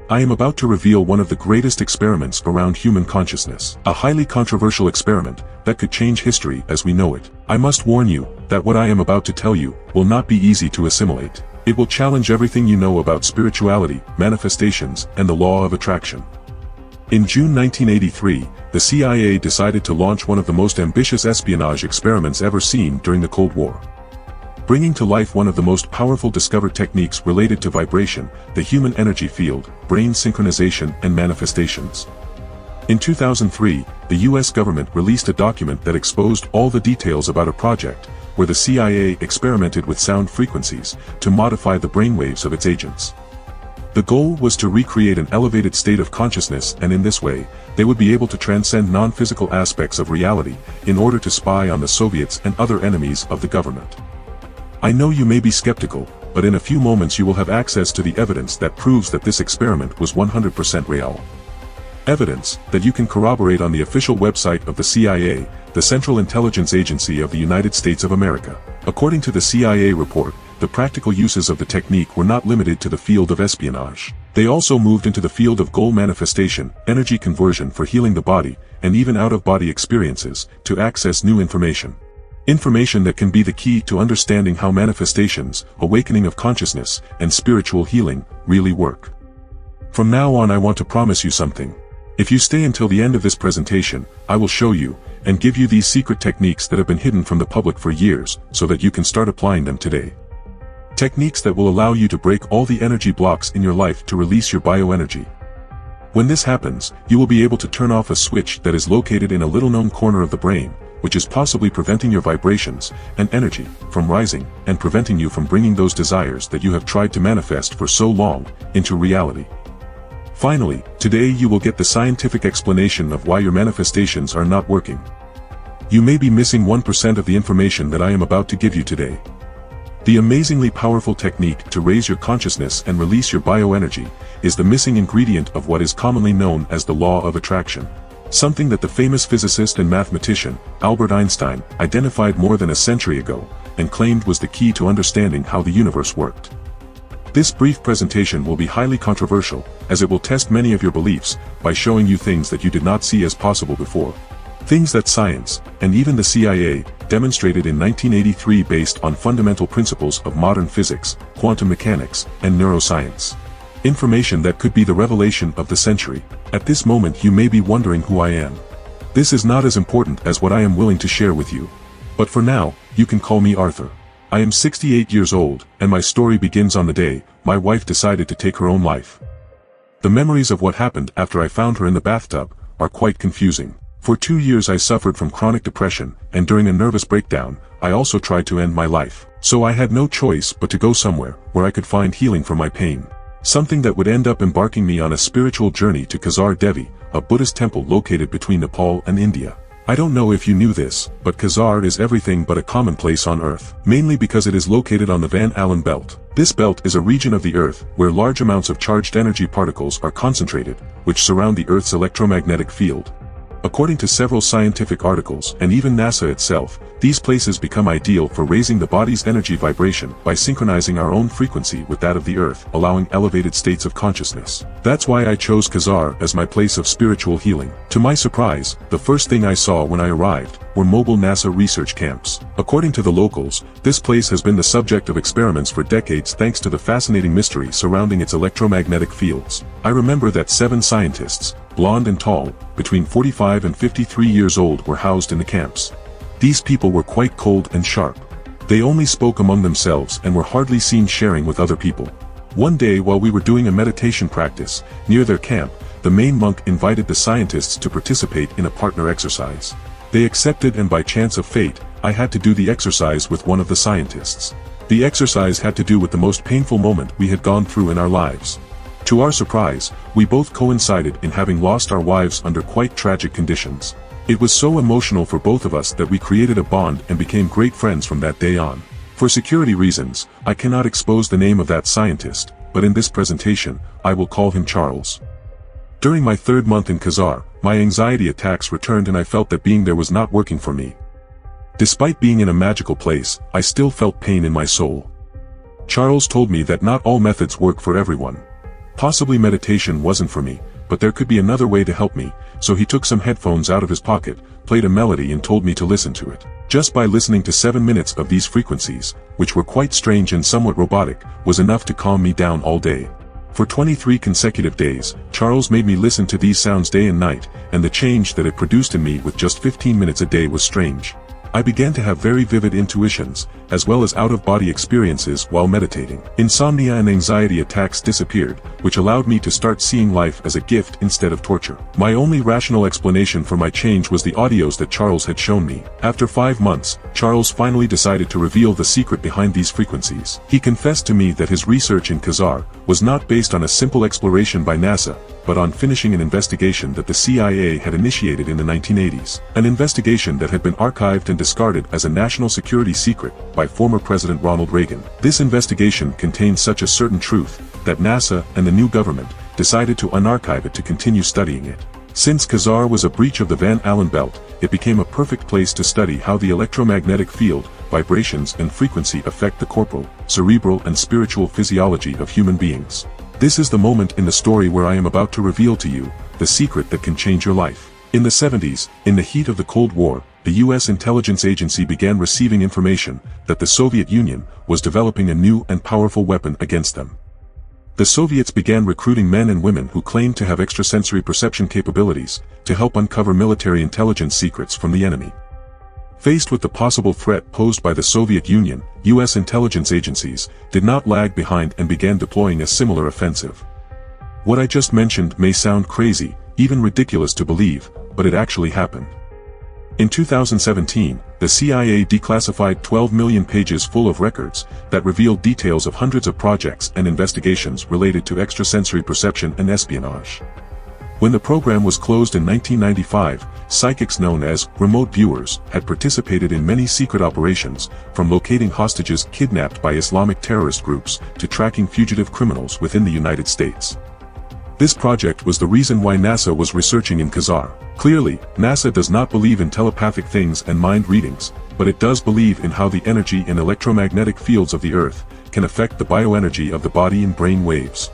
I am about to reveal one of the greatest experiments around human consciousness. A highly controversial experiment that could change history as we know it. I must warn you that what I am about to tell you will not be easy to assimilate. It will challenge everything you know about spirituality, manifestations, and the law of attraction. In June 1983, the CIA decided to launch one of the most ambitious espionage experiments ever seen during the Cold War, bringing to life one of the most powerful discovered techniques related to vibration, the human energy field, brain synchronization, and manifestations. In 2003, the US government released a document that exposed all the details about a project where the CIA experimented with sound frequencies to modify the brainwaves of its agents. The goal was to recreate an elevated state of consciousness, and in this way, they would be able to transcend non-physical aspects of reality in order to spy on the Soviets and other enemies of the government. I know you may be skeptical, but in a few moments you will have access to the evidence that proves that this experiment was 100% real. Evidence that you can corroborate on the official website of the CIA, the Central Intelligence Agency of the United States of America. According to the CIA report, the practical uses of the technique were not limited to the field of espionage. They also moved into the field of goal manifestation, energy conversion for healing the body, and even out-of-body experiences to access new information. Information that can be the key to understanding how manifestations, awakening of consciousness, and spiritual healing really work. From now on, I want to promise you something. If you stay until the end of this presentation, I will show you and give you these secret techniques that have been hidden from the public for years so that you can start applying them today. Techniques that will allow you to break all the energy blocks in your life to release your bioenergy. When this happens, you will be able to turn off a switch that is located in a little-known corner of the brain, which is possibly preventing your vibrations and energy from rising and preventing you from bringing those desires that you have tried to manifest for so long into reality. Finally, today you will get the scientific explanation of why your manifestations are not working. You may be missing 1% of the information that I am about to give you today. The amazingly powerful technique to raise your consciousness and release your bioenergy is the missing ingredient of what is commonly known as the law of attraction. Something that the famous physicist and mathematician, Albert Einstein, identified more than a century ago, and claimed was the key to understanding how the universe worked. This brief presentation will be highly controversial, as it will test many of your beliefs, by showing you things that you did not see as possible before. Things that science, and even the CIA, demonstrated in 1983 based on fundamental principles of modern physics, quantum mechanics, and neuroscience. Information that could be the revelation of the century. At this moment you may be wondering who I am. This is not as important as what I am willing to share with you. But for now, you can call me Arthur. I am 68 years old, and my story begins on the day my wife decided to take her own life. The memories of what happened after I found her in the bathtub are quite confusing. For 2 years I suffered from chronic depression, and during a nervous breakdown, I also tried to end my life. So I had no choice but to go somewhere where I could find healing for my pain. Something that would end up embarking me on a spiritual journey to Khazar Devi, a Buddhist temple located between Nepal and India. I don't know if you knew this, but Khazar is everything but a commonplace on Earth, mainly because it is located on the Van Allen belt. This belt is a region of the Earth where large amounts of charged energy particles are concentrated, which surround the Earth's electromagnetic field. According to several scientific articles and even NASA itself, these places become ideal for raising the body's energy vibration by synchronizing our own frequency with that of the Earth, allowing elevated states of consciousness. That's why I chose Khazar as my place of spiritual healing. To my surprise, the first thing I saw when I arrived were mobile NASA research camps. According to the locals, this place has been the subject of experiments for decades thanks to the fascinating mystery surrounding its electromagnetic fields. I remember that 7 scientists, blonde and tall, between 45 and 53 years old, were housed in the camps. These people were quite cold and sharp. They only spoke among themselves and were hardly seen sharing with other people. One day while we were doing a meditation practice near their camp, the main monk invited the scientists to participate in a partner exercise. They accepted, and by chance of fate, I had to do the exercise with one of the scientists. The exercise had to do with the most painful moment we had gone through in our lives. To our surprise, we both coincided in having lost our wives under quite tragic conditions. It was so emotional for both of us that we created a bond and became great friends from that day on. For security reasons, I cannot expose the name of that scientist, but in this presentation, I will call him Charles. During my 3rd month in Khazar, my anxiety attacks returned and I felt that being there was not working for me. Despite being in a magical place, I still felt pain in my soul. Charles told me that not all methods work for everyone. Possibly meditation wasn't for me, but there could be another way to help me, so he took some headphones out of his pocket, played a melody and told me to listen to it. Just by listening to 7 minutes of these frequencies, which were quite strange and somewhat robotic, was enough to calm me down all day. For 23 consecutive days, Charles made me listen to these sounds day and night, and the change that it produced in me with just 15 minutes a day was strange. I began to have very vivid intuitions, as well as out-of-body experiences while meditating. Insomnia and anxiety attacks disappeared, which allowed me to start seeing life as a gift instead of torture. My only rational explanation for my change was the audios that Charles had shown me. After 5 months, Charles finally decided to reveal the secret behind these frequencies. He confessed to me that his research in Khazar was not based on a simple exploration by NASA, but on finishing an investigation that the CIA had initiated in the 1980s. An investigation that had been archived and discarded as a national security secret by former President Ronald Reagan. This investigation contained such a certain truth that NASA and the new government decided to unarchive it to continue studying it. Since Khazar was a breach of the Van Allen belt, it became a perfect place to study how the electromagnetic field, vibrations and frequency affect the corporal, cerebral and spiritual physiology of human beings. This is the moment in the story where I am about to reveal to you the secret that can change your life. In the 70s, in the heat of the Cold War, the U.S. intelligence agency began receiving information that the Soviet Union was developing a new and powerful weapon against them. The Soviets began recruiting men and women who claimed to have extrasensory perception capabilities to help uncover military intelligence secrets from the enemy. Faced with the possible threat posed by the Soviet Union, U.S. intelligence agencies did not lag behind and began deploying a similar offensive. What I just mentioned may sound crazy, even ridiculous to believe, but it actually happened. In 2017, the CIA declassified 12 million pages full of records that revealed details of hundreds of projects and investigations related to extrasensory perception and espionage. When the program was closed in 1995, psychics known as remote viewers had participated in many secret operations, from locating hostages kidnapped by Islamic terrorist groups to tracking fugitive criminals within the United States. This project was the reason why NASA was researching in Khazar. Clearly, NASA does not believe in telepathic things and mind readings, but it does believe in how the energy and electromagnetic fields of the Earth can affect the bioenergy of the body in brain waves.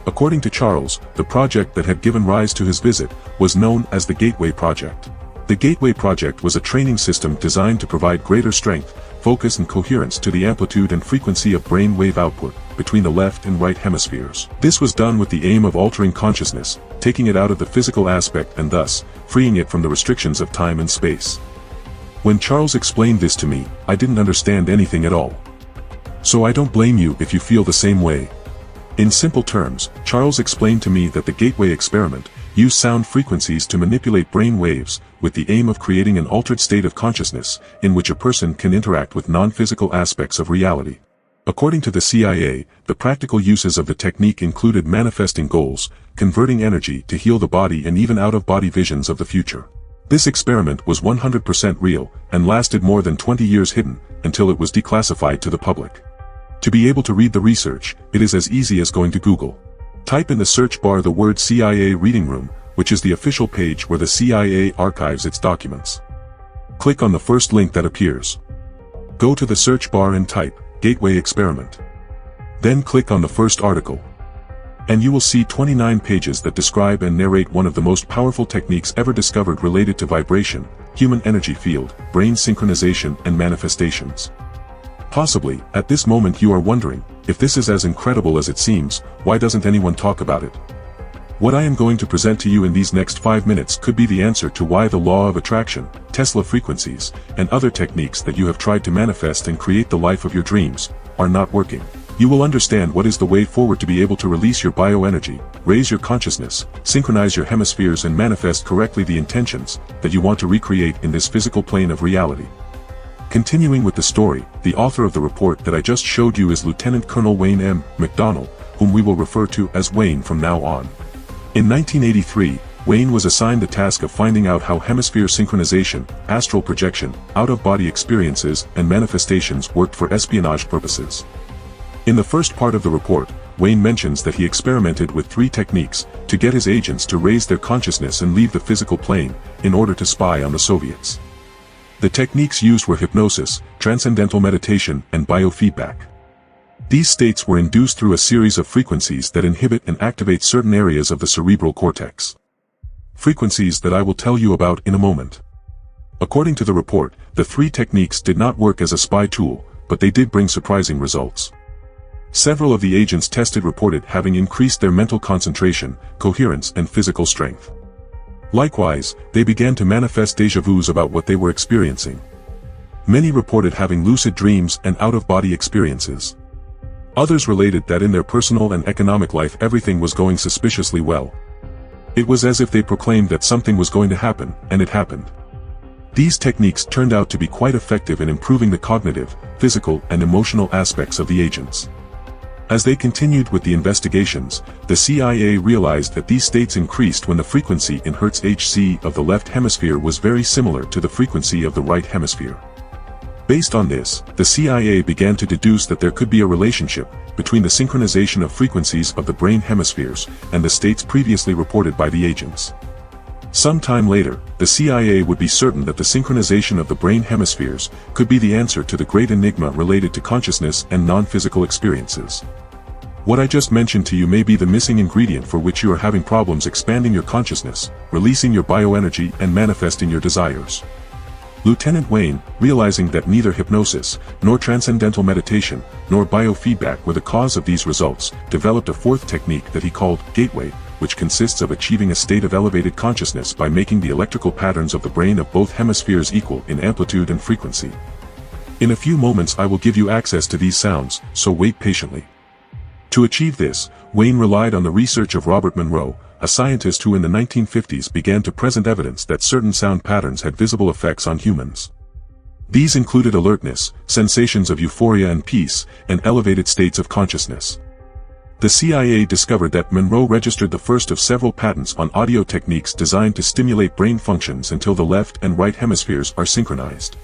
According to Charles, the project that had given rise to his visit was known as the Gateway Project. The Gateway Project was a training system designed to provide greater strength, focus and coherence to the amplitude and frequency of brain wave output between the left and right hemispheres. This was done with the aim of altering consciousness, taking it out of the physical aspect and thus, freeing it from the restrictions of time and space. When Charles explained this to me, I didn't understand anything at all. So I don't blame you if you feel the same way. In simple terms, Charles explained to me that the Gateway experiment used sound frequencies to manipulate brain waves, with the aim of creating an altered state of consciousness, in which a person can interact with non-physical aspects of reality. According to the CIA, the practical uses of the technique included manifesting goals, converting energy to heal the body and even out-of-body visions of the future. This experiment was 100% real, and lasted more than 20 years hidden, until it was declassified to the public. To be able to read the research, it is as easy as going to Google. Type in the search bar the word CIA Reading Room, which is the official page where the CIA archives its documents. Click on the first link that appears. Go to the search bar and type, Gateway Experiment. Then click on the first article. And you will see 29 pages that describe and narrate one of the most powerful techniques ever discovered related to vibration, human energy field, brain synchronization and manifestations. Possibly, at this moment you are wondering, if this is as incredible as it seems, why doesn't anyone talk about it? What I am going to present to you in these next 5 minutes could be the answer to why the law of attraction, Tesla frequencies, and other techniques that you have tried to manifest and create the life of your dreams, are not working. You will understand what is the way forward to be able to release your bioenergy, raise your consciousness, synchronize your hemispheres and manifest correctly the intentions that you want to recreate in this physical plane of reality. Continuing with the story, the author of the report that I just showed you is Lieutenant Colonel Wayne M. McDonnell, whom we will refer to as Wayne from now on. In 1983, Wayne was assigned the task of finding out how hemisphere synchronization, astral projection, out-of-body experiences, and manifestations worked for espionage purposes. In the first part of the report, Wayne mentions that he experimented with 3 techniques to get his agents to raise their consciousness and leave the physical plane, in order to spy on the Soviets. The techniques used were hypnosis, transcendental meditation, and biofeedback. These states were induced through a series of frequencies that inhibit and activate certain areas of the cerebral cortex. Frequencies that I will tell you about in a moment. According to the report, the 3 techniques did not work as a spy tool, but they did bring surprising results. Several of the agents tested reported having increased their mental concentration, coherence, and physical strength. Likewise, they began to manifest déjà vus about what they were experiencing. Many reported having lucid dreams and out-of-body experiences. Others related that in their personal and economic life everything was going suspiciously well. It was as if they proclaimed that something was going to happen, and it happened. These techniques turned out to be quite effective in improving the cognitive, physical, and emotional aspects of the agents. As they continued with the investigations, the CIA realized that these states increased when the frequency in Hertz Hc of the left hemisphere was very similar to the frequency of the right hemisphere. Based on this, the CIA began to deduce that there could be a relationship between the synchronization of frequencies of the brain hemispheres and the states previously reported by the agents. Some time later, the CIA would be certain that the synchronization of the brain hemispheres could be the answer to the great enigma related to consciousness and non-physical experiences. What I just mentioned to you may be the missing ingredient for which you are having problems expanding your consciousness, releasing your bioenergy, and manifesting your desires. Lieutenant Wayne, realizing that neither hypnosis, nor transcendental meditation, nor biofeedback were the cause of these results, developed a 4th technique that he called Gateway, which consists of achieving a state of elevated consciousness by making the electrical patterns of the brain of both hemispheres equal in amplitude and frequency. In a few moments I will give you access to these sounds, so wait patiently. To achieve this, Wayne relied on the research of Robert Monroe, a scientist who in the 1950s began to present evidence that certain sound patterns had visible effects on humans. These included alertness, sensations of euphoria and peace, and elevated states of consciousness. The CIA discovered that Monroe registered the first of several patents on audio techniques designed to stimulate brain functions until the left and right hemispheres are synchronized.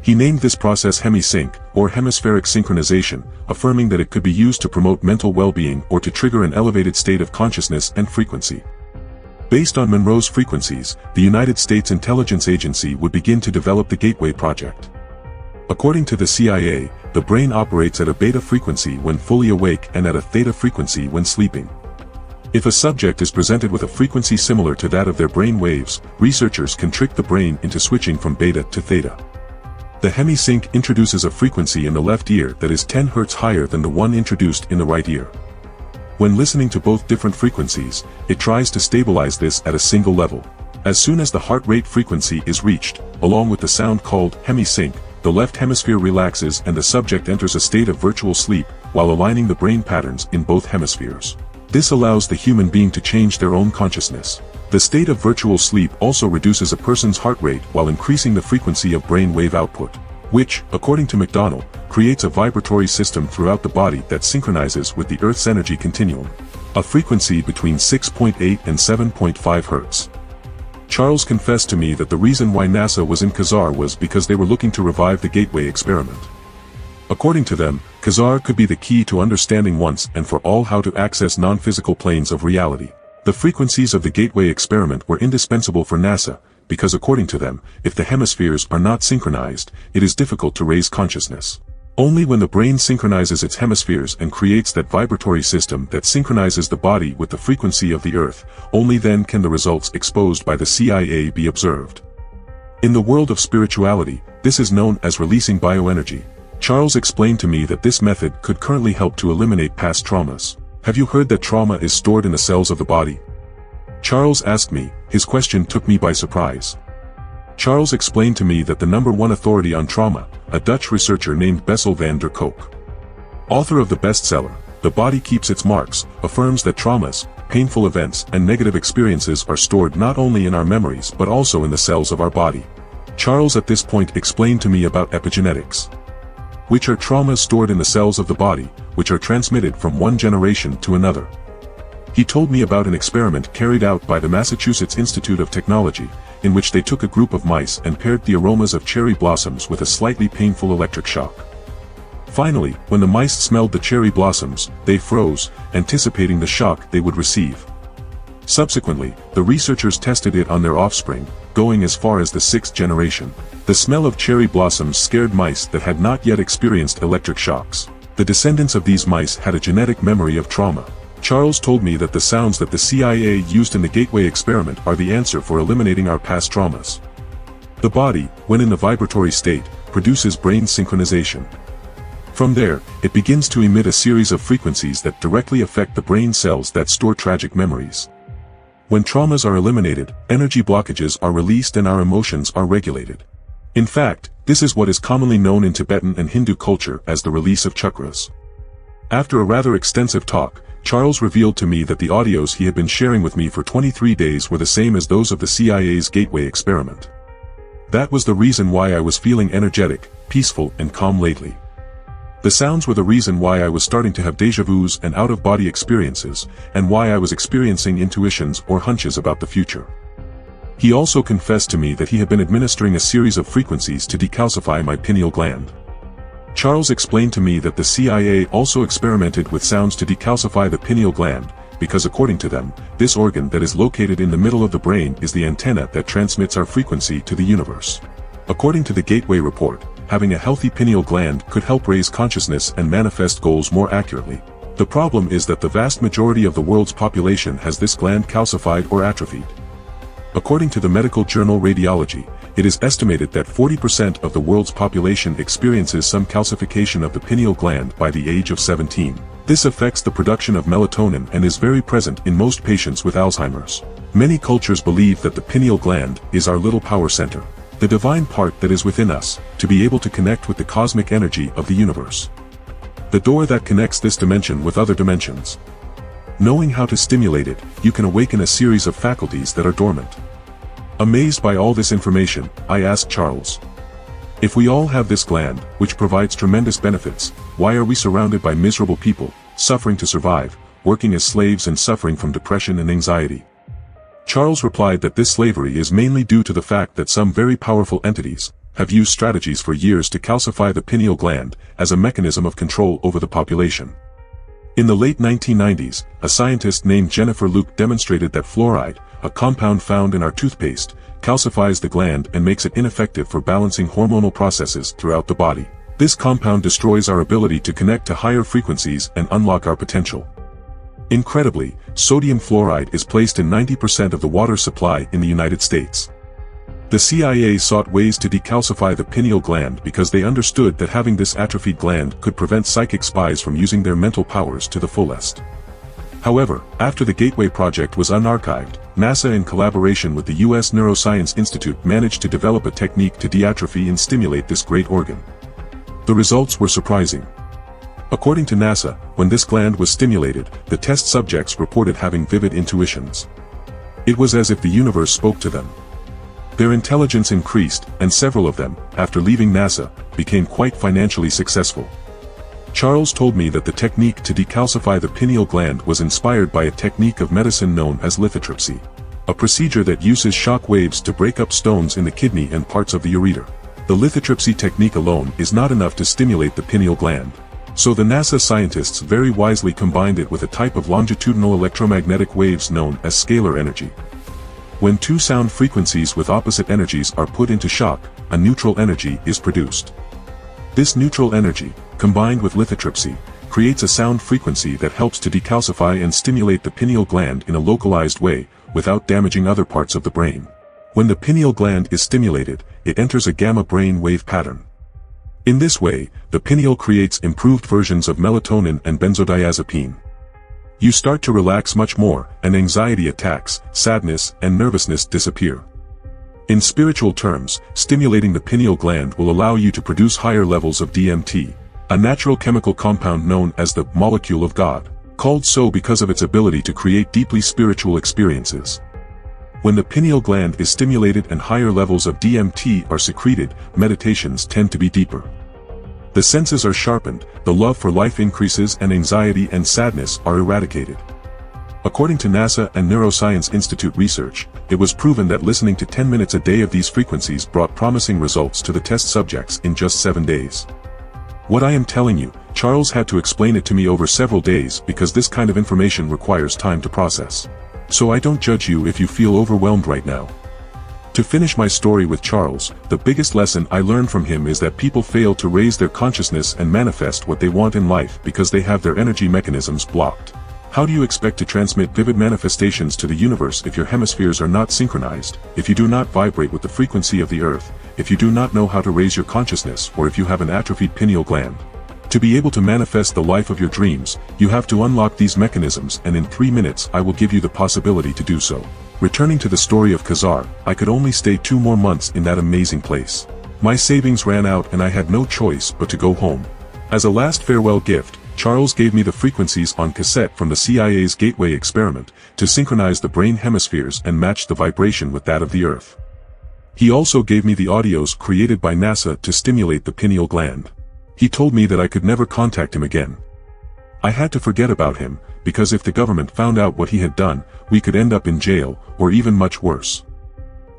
He named this process hemisync, or hemispheric synchronization, affirming that it could be used to promote mental well-being or to trigger an elevated state of consciousness and frequency. Based on Monroe's frequencies, the United States Intelligence Agency would begin to develop the Gateway Project. According to the CIA, the brain operates at a beta frequency when fully awake and at a theta frequency when sleeping. If a subject is presented with a frequency similar to that of their brain waves, researchers can trick the brain into switching from beta to theta. The hemisync introduces a frequency in the left ear that is 10 Hz higher than the one introduced in the right ear. When listening to both different frequencies, it tries to stabilize this at a single level. As soon as the heart rate frequency is reached, along with the sound called hemisync, the left hemisphere relaxes and the subject enters a state of virtual sleep, while aligning the brain patterns in both hemispheres. This allows the human being to change their own consciousness. The state of virtual sleep also reduces a person's heart rate while increasing the frequency of brain wave output, which, according to McDonald, creates a vibratory system throughout the body that synchronizes with the Earth's energy continuum, a frequency between 6.8 and 7.5 Hz. Charles confessed to me that the reason why NASA was in Khazar was because they were looking to revive the Gateway experiment. According to them, Khazar could be the key to understanding once and for all how to access non-physical planes of reality. The frequencies of the Gateway experiment were indispensable for NASA, because according to them, if the hemispheres are not synchronized, it is difficult to raise consciousness. Only when the brain synchronizes its hemispheres and creates that vibratory system that synchronizes the body with the frequency of the Earth, only then can the results exposed by the CIA be observed. In the world of spirituality, this is known as releasing bioenergy. Charles explained to me that this method could currently help to eliminate past traumas. Have you heard that trauma is stored in the cells of the body? Charles asked me. His question took me by surprise. Charles explained to me that the #1 authority on trauma, a Dutch researcher named Bessel van der Kolk, author of the bestseller, The Body Keeps Its Marks, affirms that traumas, painful events, and negative experiences are stored not only in our memories but also in the cells of our body. Charles at this point explained to me about epigenetics, which are traumas stored in the cells of the body, which are transmitted from one generation to another. He told me about an experiment carried out by the Massachusetts Institute of Technology, in which they took a group of mice and paired the aromas of cherry blossoms with a slightly painful electric shock. Finally, when the mice smelled the cherry blossoms, they froze, anticipating the shock they would receive. Subsequently, the researchers tested it on their offspring, going as far as the 6th generation. The smell of cherry blossoms scared mice that had not yet experienced electric shocks. The descendants of these mice had a genetic memory of trauma. Charles told me that the sounds that the CIA used in the Gateway experiment are the answer for eliminating our past traumas. The body, when in the vibratory state, produces brain synchronization. From there, it begins to emit a series of frequencies that directly affect the brain cells that store tragic memories. When traumas are eliminated, energy blockages are released and our emotions are regulated. In fact, this is what is commonly known in Tibetan and Hindu culture as the release of chakras. After a rather extensive talk, Charles revealed to me that the audios he had been sharing with me for 23 days were the same as those of the CIA's Gateway experiment. That was the reason why I was feeling energetic, peaceful and calm lately. The sounds were the reason why I was starting to have déjà vus and out-of-body experiences, and why I was experiencing intuitions or hunches about the future. He also confessed to me that he had been administering a series of frequencies to decalcify my pineal gland. Charles explained to me that the CIA also experimented with sounds to decalcify the pineal gland, because according to them, this organ that is located in the middle of the brain is the antenna that transmits our frequency to the universe. According to the Gateway report, having a healthy pineal gland could help raise consciousness and manifest goals more accurately. The problem is that the vast majority of the world's population has this gland calcified or atrophied. According to the medical journal Radiology, it is estimated that 40% of the world's population experiences some calcification of the pineal gland by the age of 17. This affects the production of melatonin and is very present in most patients with Alzheimer's. Many cultures believe that the pineal gland is our little power center, the divine part that is within us, to be able to connect with the cosmic energy of the universe. The door that connects this dimension with other dimensions. Knowing how to stimulate it, you can awaken a series of faculties that are dormant. Amazed by all this information, I asked Charles, if we all have this gland, which provides tremendous benefits, why are we surrounded by miserable people, suffering to survive, working as slaves and suffering from depression and anxiety? Charles replied that this slavery is mainly due to the fact that some very powerful entities have used strategies for years to calcify the pineal gland as a mechanism of control over the population. In the late 1990s, a scientist named Jennifer Luke demonstrated that fluoride, a compound found in our toothpaste, calcifies the gland and makes it ineffective for balancing hormonal processes throughout the body. This compound destroys our ability to connect to higher frequencies and unlock our potential. Incredibly, sodium fluoride is placed in 90% of the water supply in the United States. The CIA sought ways to decalcify the pineal gland because they understood that having this atrophied gland could prevent psychic spies from using their mental powers to the fullest. However, after the Gateway project was unarchived, NASA in collaboration with the U.S. Neuroscience Institute managed to develop a technique to deatrophy and stimulate this great organ. The results were surprising. According to NASA, when this gland was stimulated, the test subjects reported having vivid intuitions. It was as if the universe spoke to them. Their intelligence increased, and several of them, after leaving NASA, became quite financially successful. Charles told me that the technique to decalcify the pineal gland was inspired by a technique of medicine known as lithotripsy, a procedure that uses shock waves to break up stones in the kidney and parts of the ureter. The lithotripsy technique alone is not enough to stimulate the pineal gland. So the NASA scientists very wisely combined it with a type of longitudinal electromagnetic waves known as scalar energy. When two sound frequencies with opposite energies are put into shock, a neutral energy is produced. This neutral energy, combined with lithotripsy, creates a sound frequency that helps to decalcify and stimulate the pineal gland in a localized way, without damaging other parts of the brain. When the pineal gland is stimulated, it enters a gamma brain wave pattern. In this way, the pineal creates improved versions of melatonin and benzodiazepine. You start to relax much more, and anxiety attacks, sadness, and nervousness disappear. In spiritual terms, stimulating the pineal gland will allow you to produce higher levels of DMT, a natural chemical compound known as the molecule of God, called so because of its ability to create deeply spiritual experiences. When the pineal gland is stimulated and higher levels of DMT are secreted, meditations tend to be deeper. The senses are sharpened, the love for life increases, and anxiety and sadness are eradicated. According to NASA and Neuroscience Institute research, it was proven that listening to 10 minutes a day of these frequencies brought promising results to the test subjects in just 7 days. What I am telling you, Charles had to explain it to me over several days because this kind of information requires time to process. So I don't judge you if you feel overwhelmed right now. To finish my story with Charles, the biggest lesson I learned from him is that people fail to raise their consciousness and manifest what they want in life because they have their energy mechanisms blocked. How do you expect to transmit vivid manifestations to the universe if your hemispheres are not synchronized, if you do not vibrate with the frequency of the earth, if you do not know how to raise your consciousness, or if you have an atrophied pineal gland? To be able to manifest the life of your dreams, you have to unlock these mechanisms, and in 3 minutes I will give you the possibility to do so. Returning to the story of Khazar, I could only stay 2 more months in that amazing place. My savings ran out and I had no choice but to go home. As a last farewell gift, Charles gave me the frequencies on cassette from the CIA's Gateway experiment to synchronize the brain hemispheres and match the vibration with that of the Earth. He also gave me the audios created by NASA to stimulate the pineal gland. He told me that I could never contact him again. I had to forget about him, because if the government found out what he had done, we could end up in jail, or even much worse.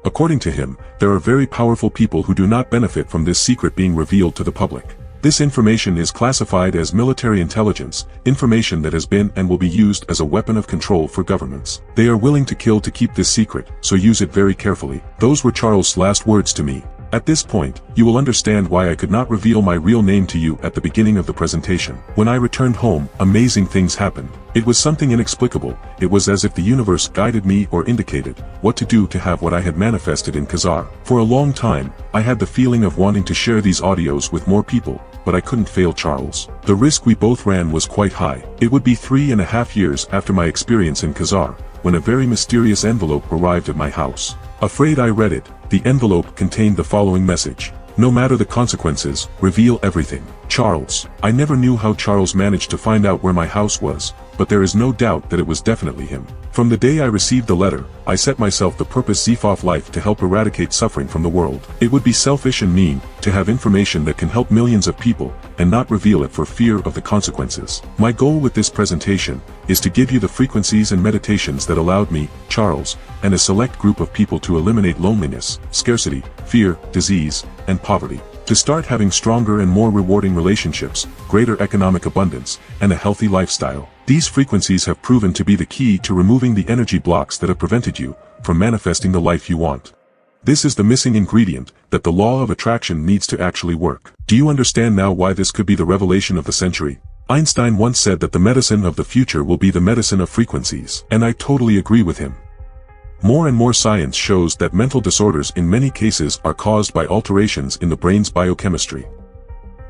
According to him, there are very powerful people who do not benefit from this secret being revealed to the public. This information is classified as military intelligence, information that has been and will be used as a weapon of control for governments. They are willing to kill to keep this secret, so use it very carefully. Those were Charles' last words to me. At this point, you will understand why I could not reveal my real name to you at the beginning of the presentation. When I returned home, amazing things happened. It was something inexplicable. It was as if the universe guided me or indicated what to do to have what I had manifested in Khazar. For a long time, I had the feeling of wanting to share these audios with more people, but I couldn't fail Charles. The risk we both ran was quite high. It would be 3.5 years after my experience in Khazar, when a very mysterious envelope arrived at my house. Afraid I read it. The envelope contained the following message: "No matter the consequences, reveal everything. Charles." I never knew how Charles managed to find out where my house was, but there is no doubt that it was definitely him. From the day I received the letter, I set myself the purpose Zephof life to help eradicate suffering from the world. It would be selfish and mean to have information that can help millions of people and not reveal it for fear of the consequences. My goal with this presentation is to give you the frequencies and meditations that allowed me, Charles, and a select group of people to eliminate loneliness, scarcity, fear, disease, and poverty. To start having stronger and more rewarding relationships, greater economic abundance, and a healthy lifestyle. These frequencies have proven to be the key to removing the energy blocks that have prevented you from manifesting the life you want. This is the missing ingredient that the law of attraction needs to actually work. Do you understand now why this could be the revelation of the century? Einstein once said that the medicine of the future will be the medicine of frequencies, and I totally agree with him. More and more science shows that mental disorders in many cases are caused by alterations in the brain's biochemistry.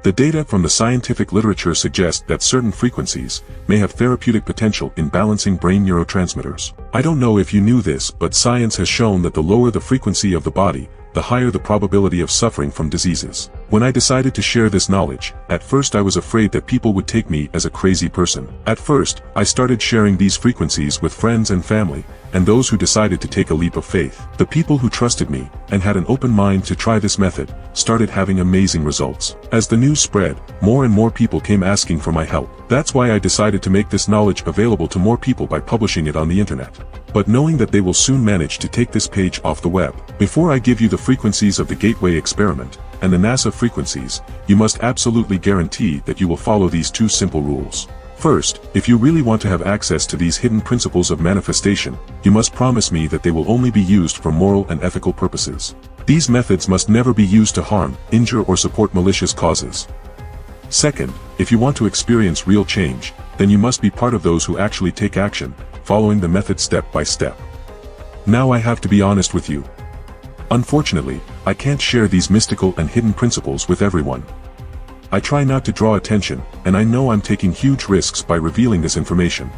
The data from the scientific literature suggest that certain frequencies may have therapeutic potential in balancing brain neurotransmitters. I don't know if you knew this, but science has shown that the lower the frequency of the body, the higher the probability of suffering from diseases. When I decided to share this knowledge, at first I was afraid that people would take me as a crazy person. At first, I started sharing these frequencies with friends and family, and those who decided to take a leap of faith. The people who trusted me, and had an open mind to try this method, started having amazing results. As the news spread, more and more people came asking for my help. That's why I decided to make this knowledge available to more people by publishing it on the internet. But knowing that they will soon manage to take this page off the web. Before I give you the frequencies of the Gateway experiment, and the NASA frequencies, you must absolutely guarantee that you will follow these 2 simple rules. First, if you really want to have access to these hidden principles of manifestation, you must promise me that they will only be used for moral and ethical purposes. These methods must never be used to harm, injure, or support malicious causes. Second, if you want to experience real change, then you must be part of those who actually take action, following the method step by step. Now I have to be honest with you. Unfortunately, I can't share these mystical and hidden principles with everyone. I try not to draw attention, and I know I'm taking huge risks by revealing this information.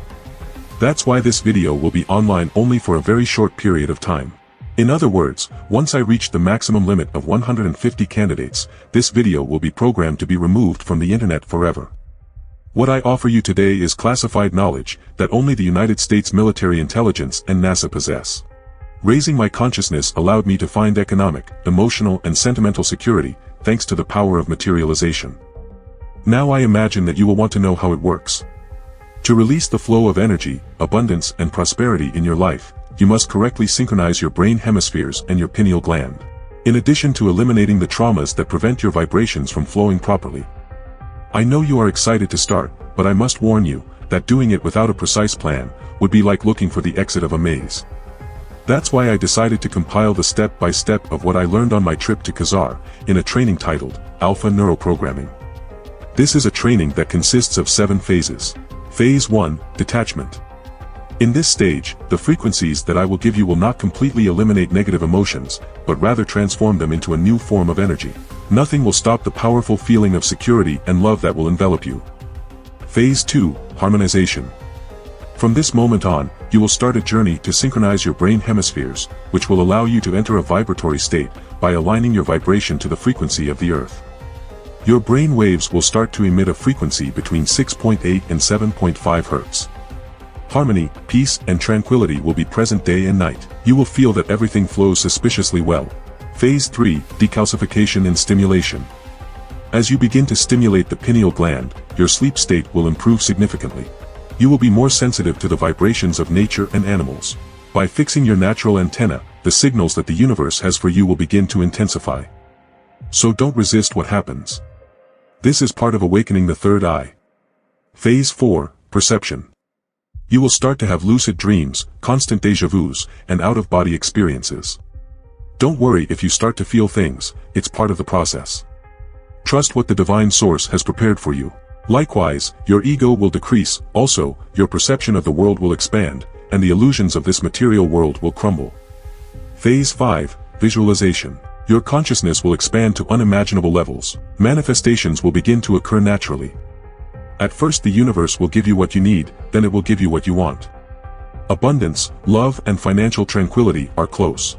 That's why this video will be online only for a very short period of time. In other words, once I reach the maximum limit of 150 candidates, this video will be programmed to be removed from the internet forever. What I offer you today is classified knowledge that only the United States military intelligence and NASA possess. Raising my consciousness allowed me to find economic, emotional, and sentimental security, thanks to the power of materialization. Now I imagine that you will want to know how it works. To release the flow of energy, abundance, and prosperity in your life, you must correctly synchronize your brain hemispheres and your pineal gland. In addition to eliminating the traumas that prevent your vibrations from flowing properly. I know you are excited to start, but I must warn you that doing it without a precise plan would be like looking for the exit of a maze. That's why I decided to compile the step-by-step of what I learned on my trip to Khazar, in a training titled, Alpha Neuroprogramming. This is a training that consists of 7 phases. Phase 1, Detachment. In this stage, the frequencies that I will give you will not completely eliminate negative emotions, but rather transform them into a new form of energy. Nothing will stop the powerful feeling of security and love that will envelop you. Phase 2, Harmonization. From this moment on, you will start a journey to synchronize your brain hemispheres, which will allow you to enter a vibratory state by aligning your vibration to the frequency of the Earth. Your brain waves will start to emit a frequency between 6.8 and 7.5 Hz. Harmony, peace, and tranquility will be present day and night. You will feel that everything flows suspiciously well. Phase 3, Decalcification and Stimulation. As you begin to stimulate the pineal gland, your sleep state will improve significantly. You will be more sensitive to the vibrations of nature and animals. By fixing your natural antenna, the signals that the universe has for you will begin to intensify. So don't resist what happens. This is part of awakening the third eye. Phase 4, Perception. You will start to have lucid dreams, constant déjà vus, and out-of-body experiences. Don't worry if you start to feel things, it's part of the process. Trust what the divine source has prepared for you. Likewise, your ego will decrease, also, your perception of the world will expand, and the illusions of this material world will crumble. Phase 5, Visualization. Your consciousness will expand to unimaginable levels. Manifestations will begin to occur naturally. At first the universe will give you what you need, then it will give you what you want. Abundance, love, and financial tranquility are close.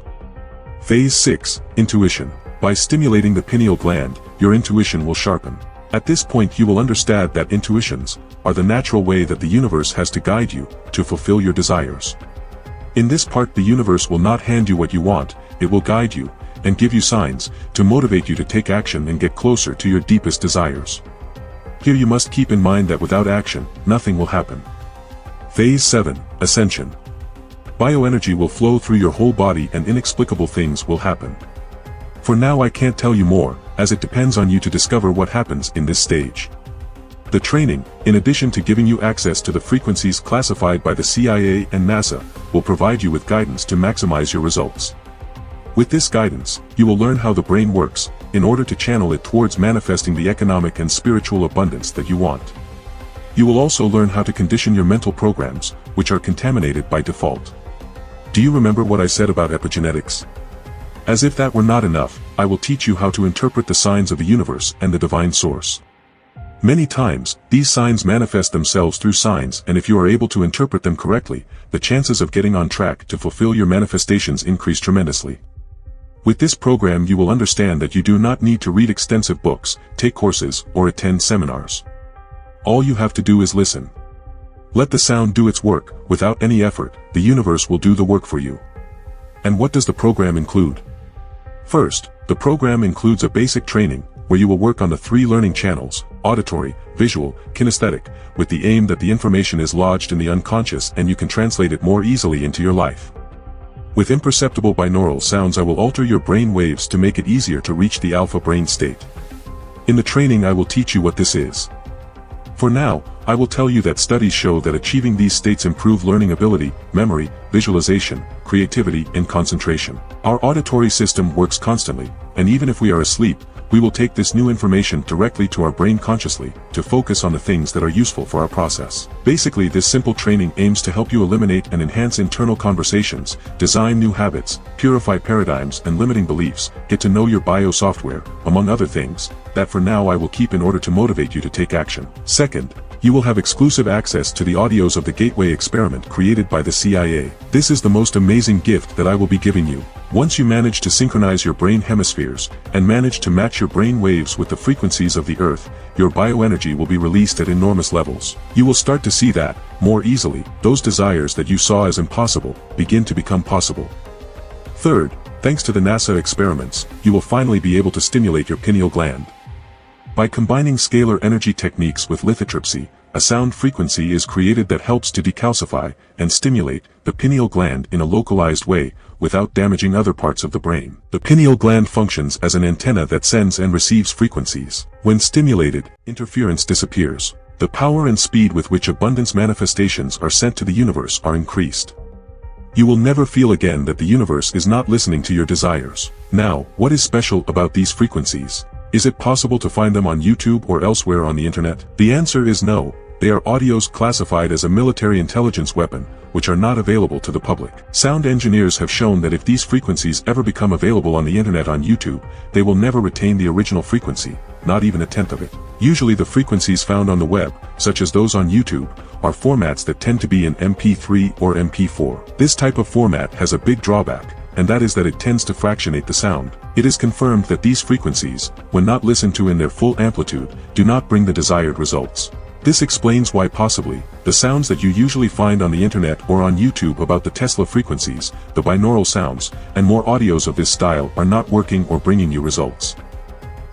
Phase 6, Intuition. By stimulating the pineal gland, your intuition will sharpen. At this point you will understand that intuitions are the natural way that the universe has to guide you to fulfill your desires. In this part the universe will not hand you what you want, it will guide you and give you signs to motivate you to take action and get closer to your deepest desires. Here you must keep in mind that without action, nothing will happen. Phase 7, Ascension. Bioenergy will flow through your whole body and inexplicable things will happen. For now I can't tell you more, as it depends on you to discover what happens in this stage. The training, in addition to giving you access to the frequencies classified by the CIA and NASA, will provide you with guidance to maximize your results. With this guidance, you will learn how the brain works, in order to channel it towards manifesting the economic and spiritual abundance that you want. You will also learn how to condition your mental programs, which are contaminated by default. Do you remember what I said about epigenetics? As if that were not enough, I will teach you how to interpret the signs of the universe and the divine source. Many times, these signs manifest themselves through signs, and if you are able to interpret them correctly, the chances of getting on track to fulfill your manifestations increase tremendously. With this program you will understand that you do not need to read extensive books, take courses, or attend seminars. All you have to do is listen. Let the sound do its work. Without any effort, the universe will do the work for you. And what does the program include? First, the program includes a basic training, where you will work on the 3 learning channels, auditory, visual, kinesthetic, with the aim that the information is lodged in the unconscious and you can translate it more easily into your life. With imperceptible binaural sounds I will alter your brain waves to make it easier to reach the alpha brain state. In the training I will teach you what this is. For now, I will tell you that studies show that achieving these states improve learning ability, memory, visualization, creativity, and concentration. Our auditory system works constantly, and even if we are asleep, we will take this new information directly to our brain consciously, to focus on the things that are useful for our process. Basically, this simple training aims to help you eliminate and enhance internal conversations, design new habits, purify paradigms and limiting beliefs, get to know your bio software, among other things, that for now I will keep in order to motivate you to take action. Second, you will have exclusive access to the audios of the Gateway experiment created by the CIA. This is the most amazing gift that I will be giving you. Once you manage to synchronize your brain hemispheres, and manage to match your brain waves with the frequencies of the Earth, your bioenergy will be released at enormous levels. You will start to see that, more easily, those desires that you saw as impossible, begin to become possible. Third, thanks to the NASA experiments, you will finally be able to stimulate your pineal gland. By combining scalar energy techniques with lithotripsy, a sound frequency is created that helps to decalcify and stimulate the pineal gland in a localized way, without damaging other parts of the brain. The pineal gland functions as an antenna that sends and receives frequencies. When stimulated, interference disappears. The power and speed with which abundance manifestations are sent to the universe are increased. You will never feel again that the universe is not listening to your desires. Now, what is special about these frequencies? Is it possible to find them on YouTube or elsewhere on the internet? The answer is no. They are audios classified as a military intelligence weapon, which are not available to the public. Sound engineers have shown that if these frequencies ever become available on the internet on YouTube, they will never retain the original frequency, not even a tenth of it. Usually the frequencies found on the web, such as those on YouTube, are formats that tend to be in MP3 or MP4. This type of format has a big drawback, and that is that it tends to fractionate the sound. It is confirmed that these frequencies, when not listened to in their full amplitude, do not bring the desired results. This explains why possibly, the sounds that you usually find on the internet or on YouTube about the Tesla frequencies, the binaural sounds, and more audios of this style are not working or bringing you results.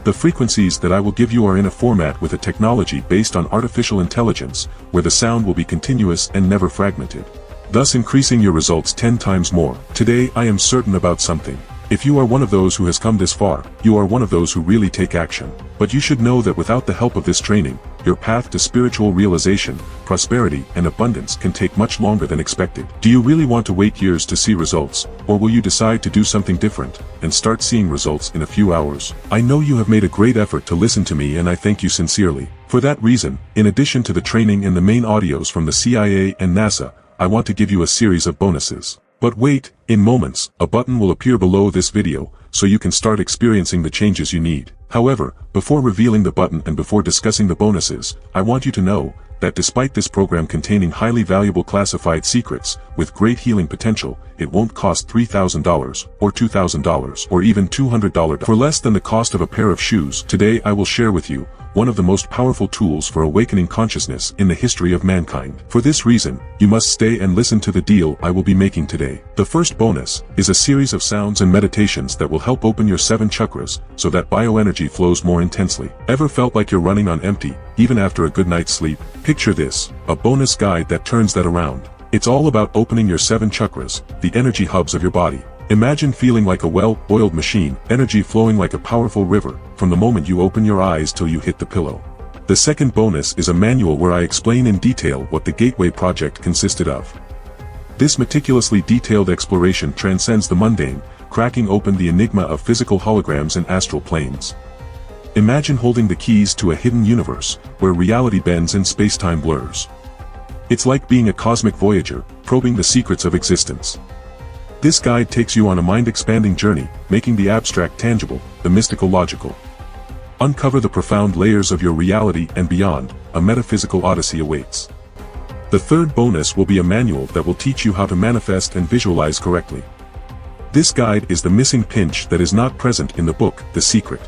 The frequencies that I will give you are in a format with a technology based on artificial intelligence, where the sound will be continuous and never fragmented, thus increasing your results 10 times more. Today I am certain about something. If you are one of those who has come this far, you are one of those who really take action. But you should know that without the help of this training, your path to spiritual realization, prosperity, and abundance can take much longer than expected. Do you really want to wait years to see results, or will you decide to do something different, and start seeing results in a few hours? I know you have made a great effort to listen to me, and I thank you sincerely. For that reason, in addition to the training and the main audios from the CIA and NASA, I want to give you a series of bonuses. But wait, in moments, a button will appear below this video, so you can start experiencing the changes you need. However, before revealing the button and before discussing the bonuses, I want you to know that despite this program containing highly valuable classified secrets, with great healing potential, it won't cost $3,000, or $2,000, or even $200 for less than the cost of a pair of shoes. Today I will share with you one of the most powerful tools for awakening consciousness in the history of mankind. For this reason, you must stay and listen to the deal I will be making today. The first bonus is a series of sounds and meditations that will help open your 7 chakras, so that bioenergy flows more intensely. Ever felt like you're running on empty, even after a good night's sleep? Picture this, a bonus guide that turns that around. It's all about opening your 7 chakras, the energy hubs of your body. Imagine feeling like a well-oiled machine, energy flowing like a powerful river, from the moment you open your eyes till you hit the pillow. The second bonus is a manual where I explain in detail what the Gateway Project consisted of. This meticulously detailed exploration transcends the mundane, cracking open the enigma of physical holograms and astral planes. Imagine holding the keys to a hidden universe, where reality bends and space-time blurs. It's like being a cosmic voyager, probing the secrets of existence. This guide takes you on a mind-expanding journey, making the abstract tangible, the mystical logical. Uncover the profound layers of your reality and beyond, a metaphysical odyssey awaits. The third bonus will be a manual that will teach you how to manifest and visualize correctly. This guide is the missing pinch that is not present in the book, The Secret.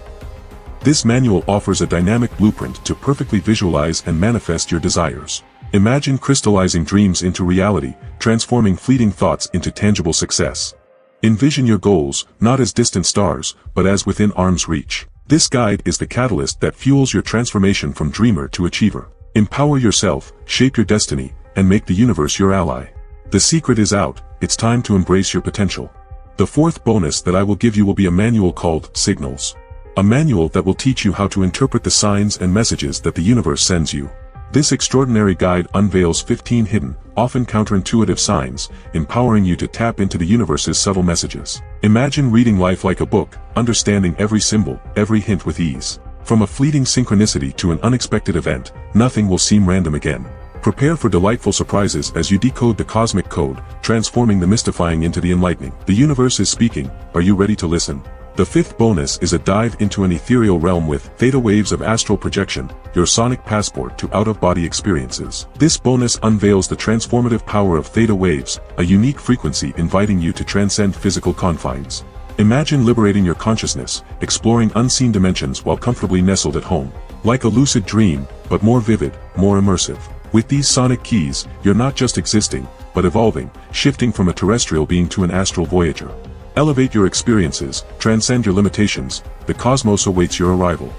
This manual offers a dynamic blueprint to perfectly visualize and manifest your desires. Imagine crystallizing dreams into reality, transforming fleeting thoughts into tangible success. Envision your goals, not as distant stars, but as within arm's reach. This guide is the catalyst that fuels your transformation from dreamer to achiever. Empower yourself, shape your destiny, and make the universe your ally. The secret is out, it's time to embrace your potential. The fourth bonus that I will give you will be a manual called Signals. A manual that will teach you how to interpret the signs and messages that the universe sends you. This extraordinary guide unveils 15 hidden, often counterintuitive signs, empowering you to tap into the universe's subtle messages. Imagine reading life like a book, understanding every symbol, every hint with ease. From a fleeting synchronicity to an unexpected event, nothing will seem random again. Prepare for delightful surprises as you decode the cosmic code, transforming the mystifying into the enlightening. The universe is speaking, are you ready to listen? The fifth bonus is a dive into an ethereal realm with Theta Waves of Astral Projection, your sonic passport to out-of-body experiences. This bonus unveils the transformative power of theta waves, a unique frequency inviting you to transcend physical confines. Imagine liberating your consciousness, exploring unseen dimensions while comfortably nestled at home. Like a lucid dream, but more vivid, more immersive. With these sonic keys, you're not just existing, but evolving, shifting from a terrestrial being to an astral voyager. Elevate your experiences, transcend your limitations, the cosmos awaits your arrival.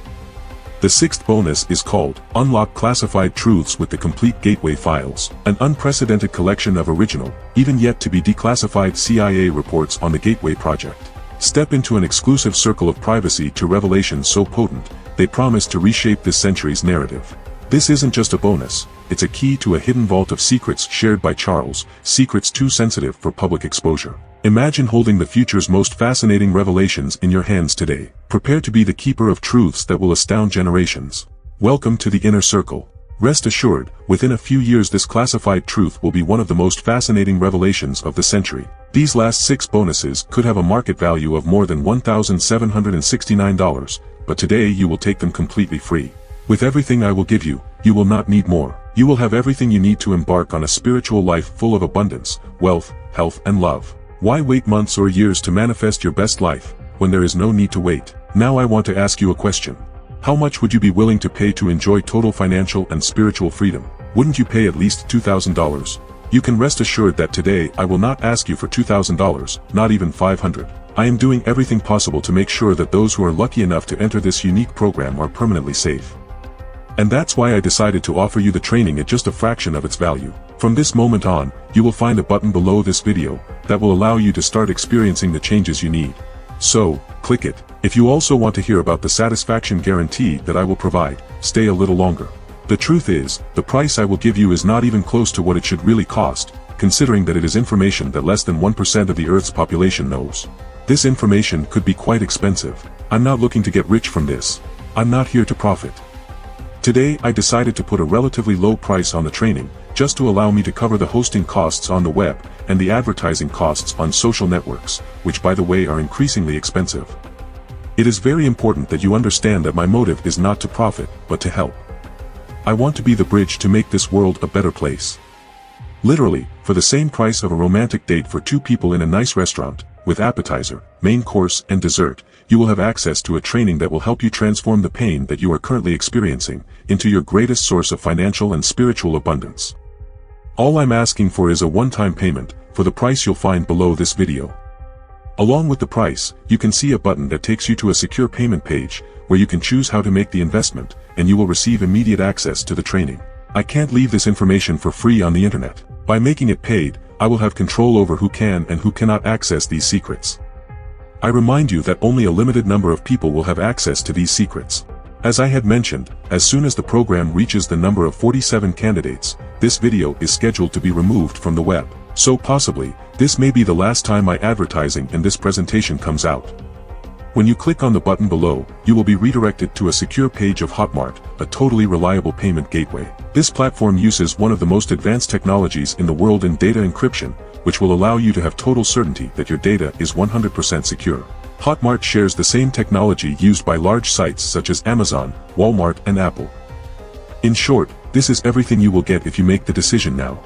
The sixth bonus is called Unlock Classified Truths with the Complete Gateway Files, an unprecedented collection of original, even yet to be declassified CIA reports on the Gateway Project. Step into an exclusive circle of privacy to revelations so potent, they promise to reshape this century's narrative. This isn't just a bonus, it's a key to a hidden vault of secrets shared by Charles, secrets too sensitive for public exposure. Imagine holding the future's most fascinating revelations in your hands today. Prepare to be the keeper of truths that will astound generations. Welcome to the Inner Circle. Rest assured, within a few years this classified truth will be one of the most fascinating revelations of the century. These last 6 bonuses could have a market value of more than $1,769, but today you will take them completely free. With everything I will give you, you will not need more. You will have everything you need to embark on a spiritual life full of abundance, wealth, health and love. Why wait months or years to manifest your best life, when there is no need to wait? Now I want to ask you a question. How much would you be willing to pay to enjoy total financial and spiritual freedom? Wouldn't you pay at least $2,000? You can rest assured that today I will not ask you for $2,000, not even $500. I am doing everything possible to make sure that those who are lucky enough to enter this unique program are permanently safe. And that's why I decided to offer you the training at just a fraction of its value. From this moment on, you will find a button below this video that will allow you to start experiencing the changes you need. So, click it. If you also want to hear about the satisfaction guarantee that I will provide, stay a little longer. The truth is, the price I will give you is not even close to what it should really cost, considering that it is information that less than 1% of the Earth's population knows. This information could be quite expensive. I'm not looking to get rich from this. I'm not here to profit. Today I decided to put a relatively low price on the training, just to allow me to cover the hosting costs on the web, and the advertising costs on social networks, which by the way are increasingly expensive. It is very important that you understand that my motive is not to profit, but to help. I want to be the bridge to make this world a better place. Literally, for the same price of a romantic date for 2 people in a nice restaurant, with appetizer, main course and dessert, you will have access to a training that will help you transform the pain that you are currently experiencing into your greatest source of financial and spiritual abundance. All I'm asking for is a one-time payment, for the price you'll find below this video. Along with the price, you can see a button that takes you to a secure payment page, where you can choose how to make the investment, and you will receive immediate access to the training. I can't leave this information for free on the internet. By making it paid, I will have control over who can and who cannot access these secrets. I remind you that only a limited number of people will have access to these secrets. As I had mentioned, as soon as the program reaches the number of 47 candidates, this video is scheduled to be removed from the web. So possibly, this may be the last time my advertising in this presentation comes out. When you click on the button below, you will be redirected to a secure page of Hotmart, a totally reliable payment gateway. This platform uses one of the most advanced technologies in the world in data encryption, which will allow you to have total certainty that your data is 100% secure. Hotmart shares the same technology used by large sites such as Amazon, Walmart and Apple. In short, this is everything you will get if you make the decision now.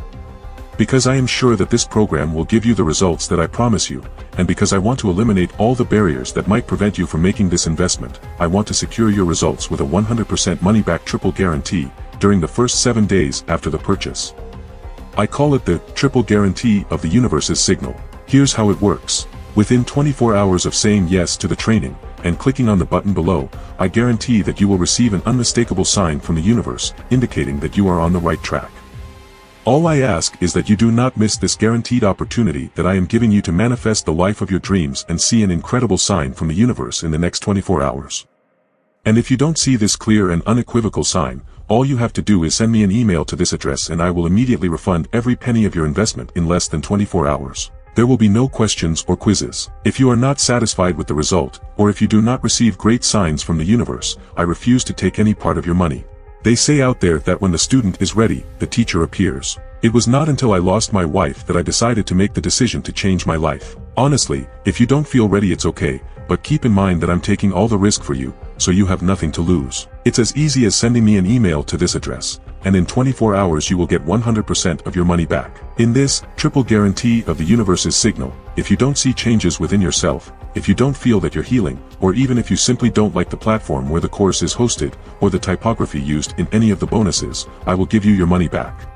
Because I am sure that this program will give you the results that I promise you, and because I want to eliminate all the barriers that might prevent you from making this investment, I want to secure your results with a 100% money-back triple guarantee during the first 7 days after the purchase. I call it the triple guarantee of the universe's signal. Here's how it works. Within 24 hours of saying yes to the training, and clicking on the button below, I guarantee that you will receive an unmistakable sign from the universe, indicating that you are on the right track. All I ask is that you do not miss this guaranteed opportunity that I am giving you to manifest the life of your dreams and see an incredible sign from the universe in the next 24 hours. And if you don't see this clear and unequivocal sign, all you have to do is send me an email to this address and I will immediately refund every penny of your investment in less than 24 hours. There will be no questions or quizzes. If you are not satisfied with the result, or if you do not receive great signs from the universe, I refuse to take any part of your money. They say out there that when the student is ready, the teacher appears. It was not until I lost my wife that I decided to make the decision to change my life. Honestly, if you don't feel ready it's okay, but keep in mind that I'm taking all the risk for you, so you have nothing to lose. It's as easy as sending me an email to this address, and in 24 hours you will get 100% of your money back. In this triple guarantee of the universe's signal, if you don't see changes within yourself, if you don't feel that you're healing, or even if you simply don't like the platform where the course is hosted, or the typography used in any of the bonuses, I will give you your money back.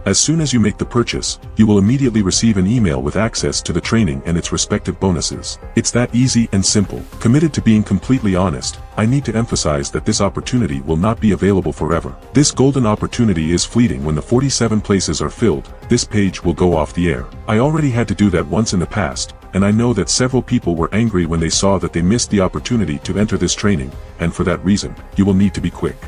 As soon as you make the purchase, you will immediately receive an email with access to the training and its respective bonuses. It's that easy and simple. Committed to being completely honest, I need to emphasize that this opportunity will not be available forever. This golden opportunity is fleeting. When the 47 places are filled, this page will go off the air. I already had to do that once in the past, and I know that several people were angry when they saw that they missed the opportunity to enter this training, and for that reason, you will need to be quick.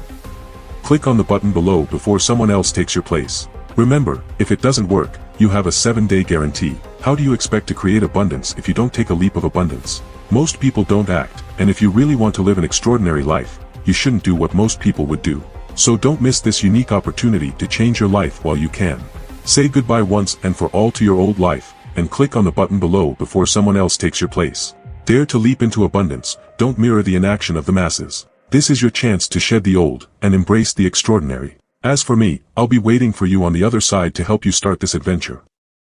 Click on the button below before someone else takes your place. Remember, if it doesn't work, you have a 7-day guarantee. How do you expect to create abundance if you don't take a leap of abundance? Most people don't act, and if you really want to live an extraordinary life, you shouldn't do what most people would do. So don't miss this unique opportunity to change your life while you can. Say goodbye once and for all to your old life, and click on the button below before someone else takes your place. Dare to leap into abundance, don't mirror the inaction of the masses. This is your chance to shed the old, and embrace the extraordinary. As for me, I'll be waiting for you on the other side to help you start this adventure.